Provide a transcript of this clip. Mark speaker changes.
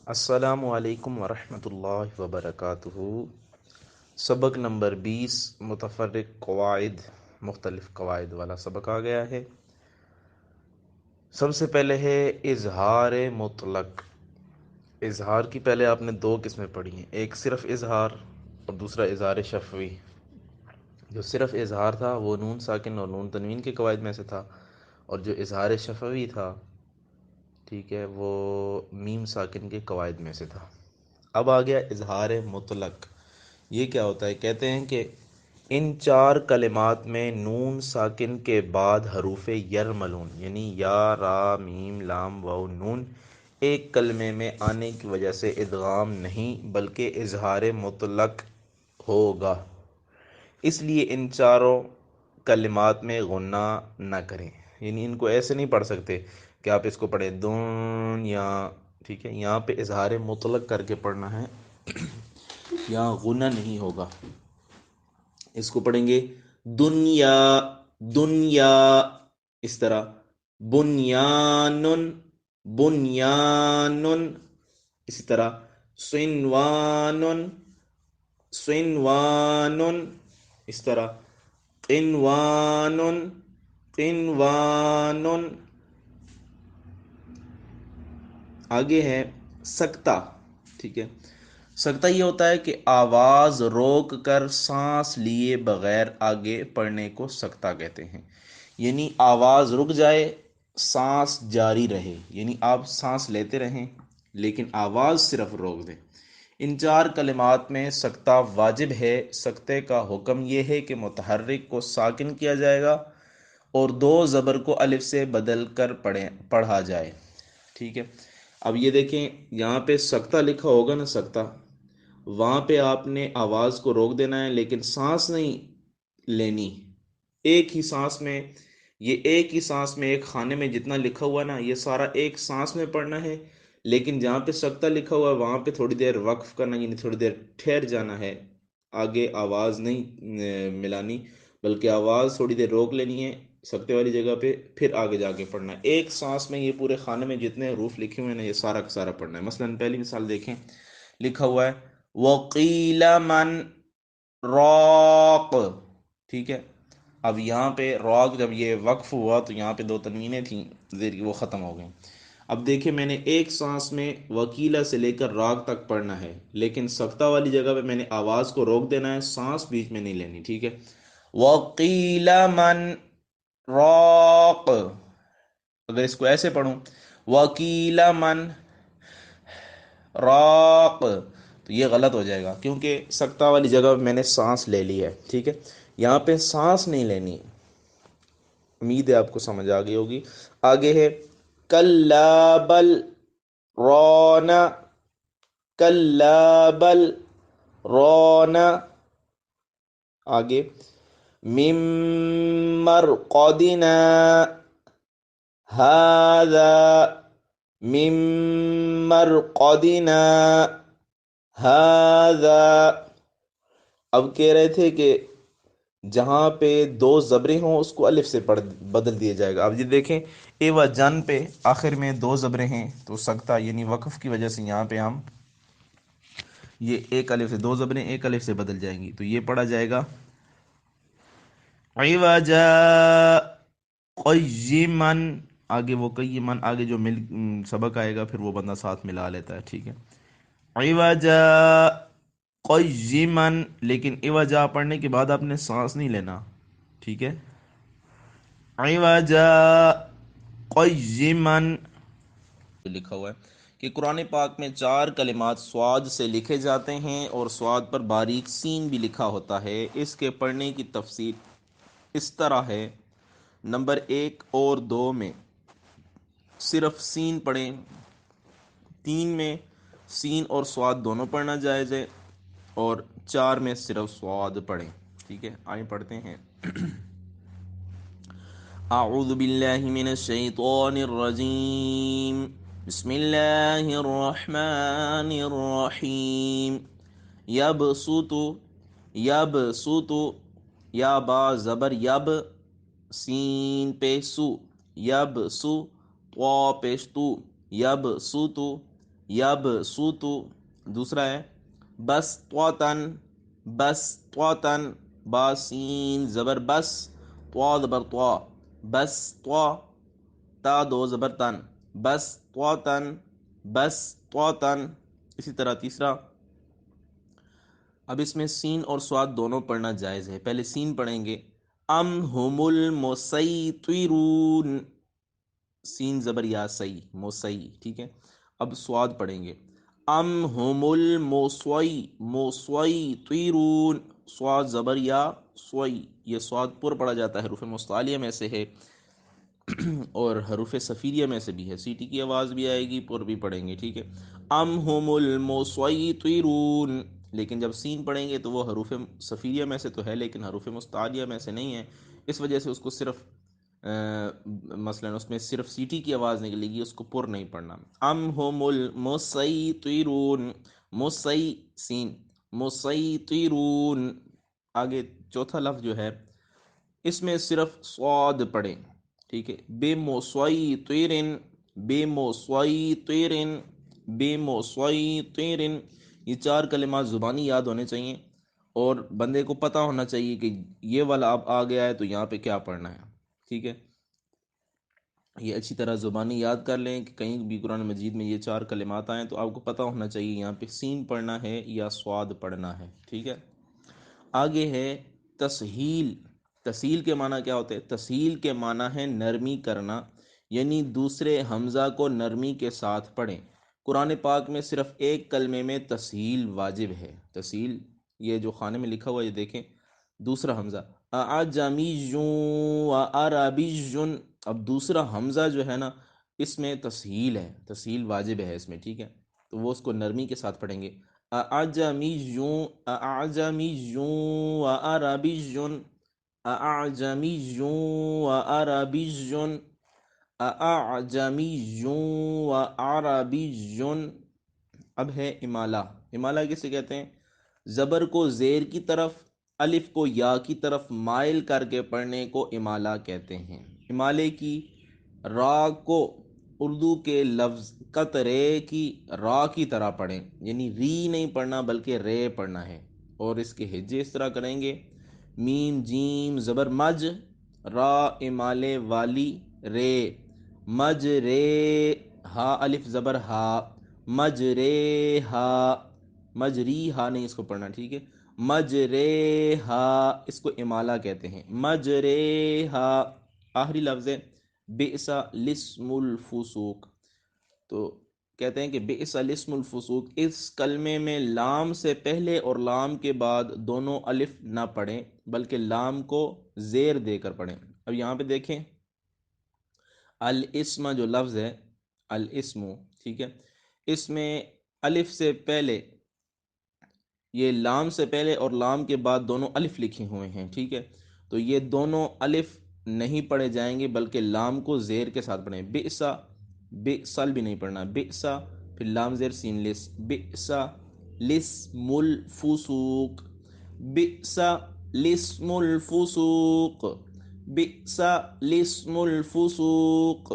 Speaker 1: السلام علیکم ورحمۃ اللہ وبرکاتہ۔ سبق نمبر 20 متفرق قواعد، مختلف قواعد والا سبق آ گیا ہے۔ سب سے پہلے ہے اظہار مطلق۔ اظہار کی پہلے آپ نے دو قسمیں پڑھی ہیں، ایک صرف اظہار اور دوسرا اظہار شفوی۔ جو صرف اظہار تھا وہ نون ساکن اور نون تنوین کے قواعد میں سے تھا، اور جو اظہار شفوی تھا ٹھیک ہے وہ میم ساکن کے قواعد میں سے تھا۔ اب آ گیا اظہار مطلق۔ یہ کیا ہوتا ہے؟ کہتے ہیں کہ ان چار کلمات میں نون ساکن کے بعد حروف یرملون یعنی یا، را، میم، لام، واو، نون ایک کلمے میں آنے کی وجہ سے ادغام نہیں بلکہ اظہار مطلق ہوگا، اس لیے ان چاروں کلمات میں غنہ نہ کریں۔ یعنی ان کو ایسے نہیں پڑھ سکتے کہ آپ اس کو پڑھیں دنیا، ٹھیک ہے، یہاں پہ اظہار مطلق کر کے پڑھنا ہے، یہاں غنہ نہیں ہوگا۔ اس کو پڑھیں گے دنیا، دنیا، اس طرح بنیان، بنیان، اسی طرح صنوان، صنوان، اس طرح قنوان، قنوان۔ آگے ہے سکتہ، ٹھیک ہے۔ سکتہ یہ ہوتا ہے کہ آواز روک کر سانس لیے بغیر آگے پڑھنے کو سکتہ کہتے ہیں۔ یعنی آواز رک جائے، سانس جاری رہے، یعنی آپ سانس لیتے رہیں لیکن آواز صرف روک دیں۔ ان چار کلمات میں سکتہ واجب ہے۔ سکتے کا حکم یہ ہے کہ متحرک کو ساکن کیا جائے گا اور دو زبر کو الف سے بدل کر پڑھا جائے، ٹھیک ہے۔ اب یہ دیکھیں یہاں پہ سکتہ لکھا ہوگا نا، سکتہ، وہاں پہ آپ نے آواز کو روک دینا ہے لیکن سانس نہیں لینی۔ ایک ہی سانس میں، یہ ایک ہی سانس میں ایک خانے میں جتنا لکھا ہوا نا یہ سارا ایک سانس میں پڑھنا ہے، لیکن جہاں پہ سکتہ لکھا ہوا ہے وہاں پہ تھوڑی دیر وقف کرنا، یعنی تھوڑی دیر ٹھہر جانا ہے، آگے آواز نہیں ملانی بلکہ آواز تھوڑی دیر روک لینی ہے سکتے والی جگہ پہ، پھر آگے جا کے پڑھنا ہے۔ ایک سانس میں یہ پورے خانے میں جتنے حروف لکھے ہوئے ہیں نا یہ سارا کا سارا پڑھنا ہے۔ مثلا پہلی مثال دیکھیں، لکھا ہوا ہے وَقِيلَ مَنْ راق، ٹھیک ہے۔ اب یہاں پہ راق جب یہ وقف ہوا تو یہاں پہ دو تنوینیں تھیں زیر کی، وہ ختم ہو گئیں۔ اب دیکھیں میں نے ایک سانس میں وکیلہ سے لے کر راگ تک پڑھنا ہے، لیکن سکتہ والی جگہ پہ میں نے آواز کو روک دینا ہے، سانس بیچ میں نہیں لینی، ٹھیک ہے۔ وَقِيلَ مَنْ راق، اگر اس کو ایسے پڑھوں وَقِيلَ مَنْ راق تو یہ غلط ہو جائے گا کیونکہ سکتہ والی جگہ پہ میں نے سانس لے لی ہے، ٹھیک ہے۔ یہاں پہ سانس نہیں لینی۔ امید ہے آپ کو سمجھ آ گئی ہوگی۔ آگے ہے کَلَّا بَلْ رَانَ، کَلَّا بَلْ رَانَ۔ آگے مِن مَّرْقَدِنَا هَذَا، مِن مَّرْقَدِنَا هَذَا۔ اب کہہ رہے تھے کہ جہاں پہ دو زبریں ہوں اس کو الف سے بدل دیا جائے گا۔ اب یہ دیکھیں اے و جن پہ آخر میں دو زبریں ہیں تو سکتہ یعنی وقف کی وجہ سے یہاں پہ ہم یہ ایک الف سے دو زبریں ایک الف سے بدل جائیں گی تو یہ پڑھا جائے گا عوجا قیما۔ آگے وہ قیمن، آگے جو سبق آئے گا پھر وہ بندہ ساتھ ملا لیتا ہے، ٹھیک ہے۔ عوجا قیما، لیکن عوجا پڑھنے کے بعد آپ نے سانس نہیں لینا، ٹھیک ہے۔ عوجا قیما لکھا ہوا ہے کہ قرآن پاک میں چار کلمات صاد سے لکھے جاتے ہیں اور صاد پر باریک سین بھی لکھا ہوتا ہے۔ اس کے پڑھنے کی تفصیل اس طرح ہے، نمبر 1 اور 2 میں صرف سین پڑھیں، 3 میں سین اور صاد دونوں پڑھنا جائز ہے، اور 4 میں صرف صاد پڑھیں، ٹھیک ہے۔ آئیں پڑھتے ہیں۔ اعوذ باللہ من الشیطان الرجیم، بسم اللہ الرحمن الرحیم۔ یبسط، یبسط، یا با زبر یب، سین پہ سو، یب سو، طا پیش تو، یب سو تو، یب سوتو، دوسرا ہے بس طوطن، بس طوطن، با سین زبر بس، طوا زبر طوا، بس طوا، تا دو زبر تن، بس طوطن، بس طوطن۔ اسی طرح تیسرا، اب اس میں سین اور سواد دونوں پڑھنا جائز ہے۔ پہلے سین پڑھیں گے، ام ہم المسیطرون، سین زبر یا سی، موسئی، ٹھیک ہے۔ اب سواد پڑھیں گے، ام ہم المسیطرون، سواد زبر یا سوئی، یہ سواد پر پڑھا جاتا ہے، حروف مستعلیہ میں سے ہے اور حروف صفیریہ میں سے بھی ہے، سیٹی کی آواز بھی آئے گی، پر بھی پڑھیں گے، ٹھیک ہے۔ ام ہم المسیطرون، لیکن جب سین پڑھیں گے تو وہ حروف صفیریہ میں سے تو ہے لیکن حروف مستعلیہ میں سے نہیں ہے، اس وجہ سے اس کو صرف مثلا اس میں صرف سیٹی کی آواز نکلے گی، اس کو پر نہیں پڑھنا۔ ام ہم المسیطرون، مسی سین، مسیطرون۔ آگے چوتھا لفظ جو ہے اس میں صرف صاد پڑھیں، ٹھیک ہے، بے مسیطرن، بے مسیطرن، بے مسیطرن، یہ چار کلمات زبانی یاد ہونے چاہیے اور بندے کو پتہ ہونا چاہیے کہ یہ والا اب آ گیا ہے تو یہاں پہ کیا پڑھنا ہے، ٹھیک ہے۔ یہ اچھی طرح زبانی یاد کر لیں کہ کہیں بھی قرآن مجید میں یہ چار کلمات آئیں تو آپ کو پتہ ہونا چاہیے یہاں پہ سین پڑھنا ہے یا صاد پڑھنا ہے، ٹھیک ہے۔ آگے ہے تسہیل۔ تسہیل کے معنی کیا ہوتے ہیں؟ تسہیل کے معنی ہے نرمی کرنا، یعنی دوسرے حمزہ کو نرمی کے ساتھ پڑھیں۔ قرآن پاک میں صرف ایک کلمے میں تسہیل واجب ہے۔ تسہیل یہ جو خانے میں لکھا ہوا ہے یہ دیکھیں، دوسرا حمزہ اعجمیٌ و عربیٌ، اب دوسرا حمزہ جو ہے نا اس میں تسہیل ہے، تسہیل واجب ہے اس میں، ٹھیک ہے، تو وہ اس کو نرمی کے ساتھ پڑھیں گے، اعجمیٌ، اعجمیٌ و عربیٌ، اعجمیٌ و عربیٌ، اعجمیٌ و عربیٌ۔ اب ہے امالہ۔ امالہ کسے کہتے ہیں؟ زبر کو زیر کی طرف، الف کو یا کی طرف مائل کر کے پڑھنے کو امالہ کہتے ہیں۔ امالے کی را کو اردو کے لفظ قطرے کی را کی طرح پڑھیں، یعنی ری نہیں پڑھنا بلکہ رے پڑھنا ہے، اور اس کے ہجے اس طرح کریں گے، میم جیم زبر مج، را امالے والی رے، مج رے، ہا الف زبر ہا، مج رے ہا، مجری ہا نہیں اس کو پڑھنا، ٹھیک ہے، مج رے ہا، اس کو امالہ کہتے ہیں، مج رے ہا۔ آخری لفظ ہے بئس الاسم الفسوق، تو کہتے ہیں کہ بئس الاسم الفسوق، اس کلمے میں لام سے پہلے اور لام کے بعد دونوں الف نہ پڑھیں بلکہ لام کو زیر دے کر پڑھیں۔ اب یہاں پہ دیکھیں الاسم جو لفظ ہے، الاسم، ٹھیک ہے، اس میں الف سے پہلے، یہ لام سے پہلے اور لام کے بعد دونوں الف لکھے ہوئے ہیں، ٹھیک ہے، تو یہ دونوں الف نہیں پڑھے جائیں گے بلکہ لام کو زیر کے ساتھ پڑھیں۔ بئسا، بئسل بھی نہیں پڑھنا، بئسا پھر لام زیر سین لس، بئسا لسم الفسوق، بئسا لسم الفسوق، بئسا لسم الفسوق۔